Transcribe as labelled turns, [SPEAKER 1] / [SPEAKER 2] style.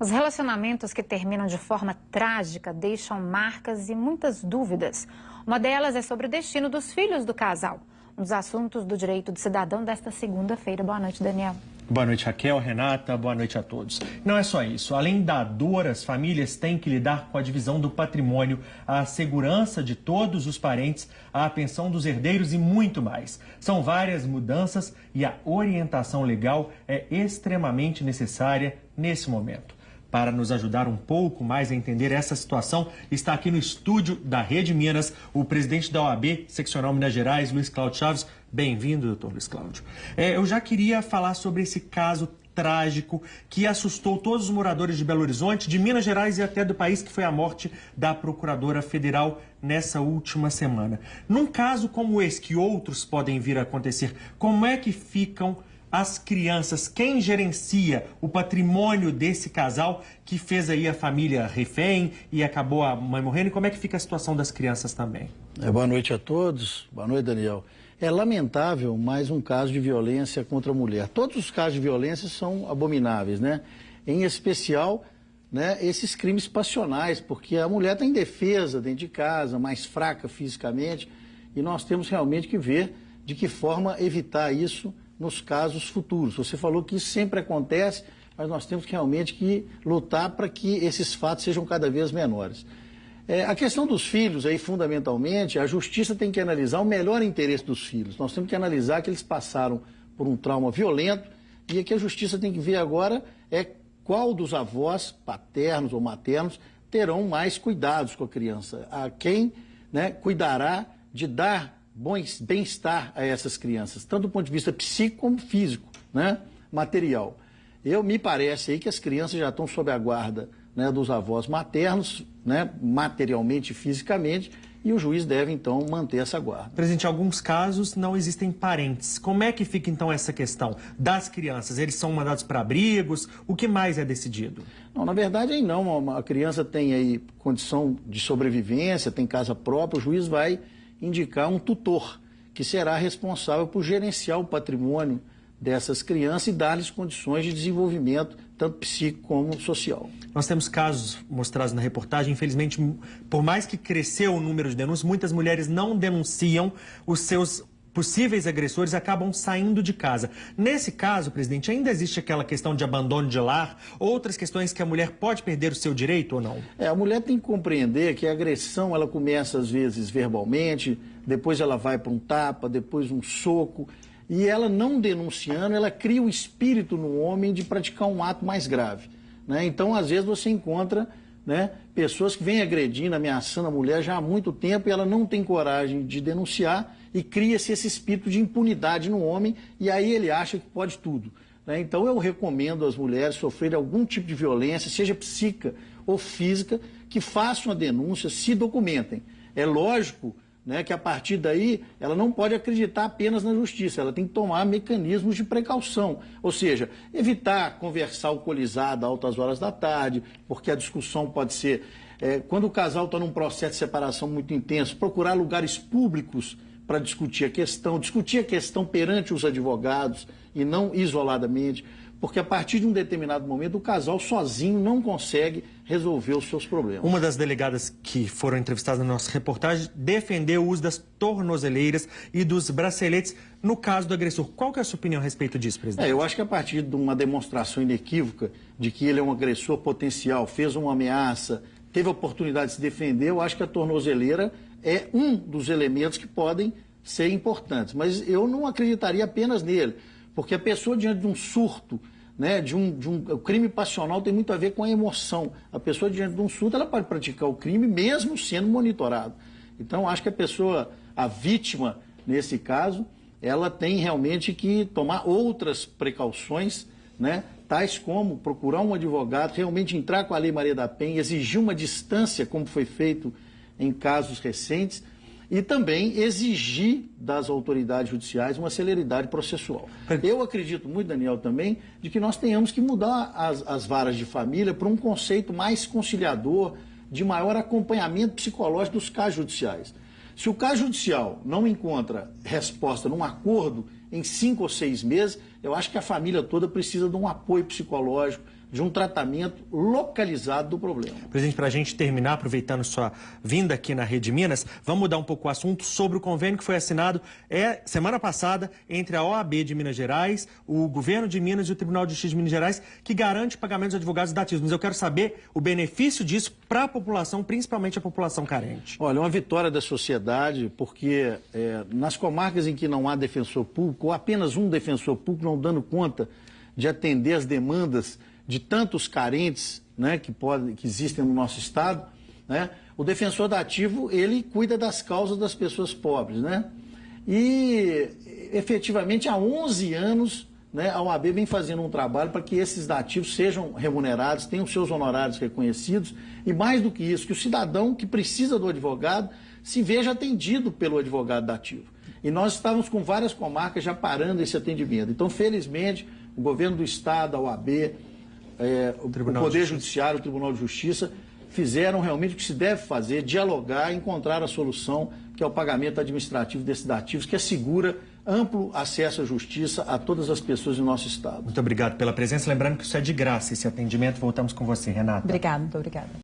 [SPEAKER 1] Os relacionamentos que terminam de forma trágica deixam marcas e muitas dúvidas. Uma delas é sobre o destino dos filhos do casal. Um dos assuntos do Direito do Cidadão desta segunda-feira. Boa noite, Daniel.
[SPEAKER 2] Boa noite, Raquel, Renata, boa noite a todos. Não é só isso. Além da dor, as famílias têm que lidar com a divisão do patrimônio, a segurança de todos os parentes, a pensão dos herdeiros e muito mais. São várias mudanças e a orientação legal é extremamente necessária nesse momento. Para nos ajudar um pouco mais a entender essa situação, está aqui no estúdio da Rede Minas o presidente da OAB, Seccional Minas Gerais, Luiz Cláudio Chaves. Bem-vindo, doutor Luiz Cláudio. Eu já queria falar sobre esse caso trágico que assustou todos os moradores de Belo Horizonte, de Minas Gerais e até do país, que foi a morte da procuradora federal nessa última semana. Num caso como esse, que outros podem vir a acontecer, como é que ficam as crianças? Quem gerencia o patrimônio desse casal que fez aí a família refém e acabou a mãe morrendo? E como é que fica a situação das crianças também?
[SPEAKER 3] Boa noite a todos. Boa noite, Daniel. É lamentável mais um caso de violência contra a mulher. Todos os casos de violência são abomináveis, né? Em especial, né, esses crimes passionais, porque a mulher está indefesa dentro de casa, mais fraca fisicamente, e nós temos realmente que ver de que forma evitar isso nos casos futuros. Você falou que isso sempre acontece, mas nós temos realmente que lutar para que esses fatos sejam cada vez menores. A questão dos filhos, aí, fundamentalmente, a justiça tem que analisar o melhor interesse dos filhos. Nós temos que analisar que eles passaram por um trauma violento e o que a justiça tem que ver agora é qual dos avós, paternos ou maternos, terão mais cuidados com a criança. A quem, né, cuidará de dar bem-estar a essas crianças, tanto do ponto de vista psíquico como físico, né, material. Me parece aí que as crianças já estão sob a guarda, né, dos avós maternos, né, materialmente e fisicamente, e o juiz deve, então, manter essa guarda.
[SPEAKER 2] Presidente, em alguns casos não existem parentes. Como é que fica, então, essa questão das crianças? Eles são mandados para abrigos? O que mais é decidido?
[SPEAKER 3] Não, na verdade, aí não. A criança tem aí condição de sobrevivência, tem casa própria, o juiz vai indicar um tutor, que será responsável por gerenciar o patrimônio dessas crianças e dar-lhes condições de desenvolvimento, tanto psíquico como social.
[SPEAKER 2] Nós temos casos mostrados na reportagem, infelizmente, por mais que cresceu o número de denúncias, muitas mulheres não denunciam os seus possíveis agressores, acabam saindo de casa. Nesse caso, presidente, ainda existe aquela questão de abandono de lar, outras questões que a mulher pode perder o seu direito ou não?
[SPEAKER 3] A mulher tem que compreender que a agressão, ela começa às vezes verbalmente, depois ela vai para um tapa, depois um soco, e ela não denunciando, ela cria o espírito no homem de praticar um ato mais grave, né? Então, às vezes, você encontra, né, pessoas que vêm agredindo, ameaçando a mulher já há muito tempo e ela não tem coragem de denunciar e cria-se esse espírito de impunidade no homem e aí ele acha que pode tudo, né? Então, eu recomendo às mulheres sofrerem algum tipo de violência, seja psíquica ou física, que façam a denúncia, se documentem. É lógico, né, que a partir daí ela não pode acreditar apenas na justiça, ela tem que tomar mecanismos de precaução, ou seja, evitar conversar alcoolizado a altas horas da tarde, porque a discussão pode ser, quando o casal está num processo de separação muito intenso, procurar lugares públicos para discutir a questão perante os advogados e não isoladamente, porque a partir de um determinado momento o casal sozinho não consegue resolver os seus problemas.
[SPEAKER 2] Uma das delegadas que foram entrevistadas na nossa reportagem defendeu o uso das tornozeleiras e dos braceletes no caso do agressor. Qual que é a sua opinião a respeito disso, presidente?
[SPEAKER 3] Eu acho que a partir de uma demonstração inequívoca de que ele é um agressor potencial, fez uma ameaça, teve a oportunidade de se defender, eu acho que a tornozeleira é um dos elementos que podem ser importantes. Mas eu não acreditaria apenas nele, porque a pessoa diante de um surto, né, o crime passional tem muito a ver com a emoção. A pessoa diante de um surto, ela pode praticar o crime mesmo sendo monitorado. Então, acho que a vítima, nesse caso, ela tem realmente que tomar outras precauções, né, tais como procurar um advogado, realmente entrar com a Lei Maria da Penha, exigir uma distância, como foi feito em casos recentes, e também exigir das autoridades judiciais uma celeridade processual. Eu acredito muito, Daniel, também, de que nós tenhamos que mudar as varas de família para um conceito mais conciliador, de maior acompanhamento psicológico dos casos judiciais. Se o caso judicial não encontra resposta num acordo em 5 ou 6 meses, eu acho que a família toda precisa de um apoio psicológico, de um tratamento localizado do problema.
[SPEAKER 2] Presidente, para a gente terminar, aproveitando sua vinda aqui na Rede Minas, vamos mudar um pouco o assunto sobre o convênio que foi assinado semana passada entre a OAB de Minas Gerais, o Governo de Minas e o Tribunal de Justiça de Minas Gerais, que garante pagamentos de advogados dativos. Mas eu quero saber o benefício disso para a população, principalmente a população carente.
[SPEAKER 3] Olha, é uma vitória da sociedade, porque nas comarcas em que não há defensor público, ou apenas um defensor público não dando conta de atender as demandas de tantos carentes, né, que existem no nosso estado, né, o defensor dativo, ele cuida das causas das pessoas pobres, né? E efetivamente há 11 anos, né, a OAB vem fazendo um trabalho para que esses dativos sejam remunerados, tenham seus honorários reconhecidos e, mais do que isso, que o cidadão que precisa do advogado se veja atendido pelo advogado dativo. E nós estávamos com várias comarcas já parando esse atendimento. Então, felizmente, o governo do estado, a OAB, o Poder Judiciário, o Tribunal de Justiça, fizeram realmente o que se deve fazer, dialogar e encontrar a solução, que é o pagamento administrativo desses dativos, que assegura amplo acesso à justiça a todas as pessoas do nosso estado.
[SPEAKER 2] Muito obrigado pela presença. Lembrando que isso é de graça, esse atendimento. Voltamos com você, Renata.
[SPEAKER 4] Obrigada, muito obrigada.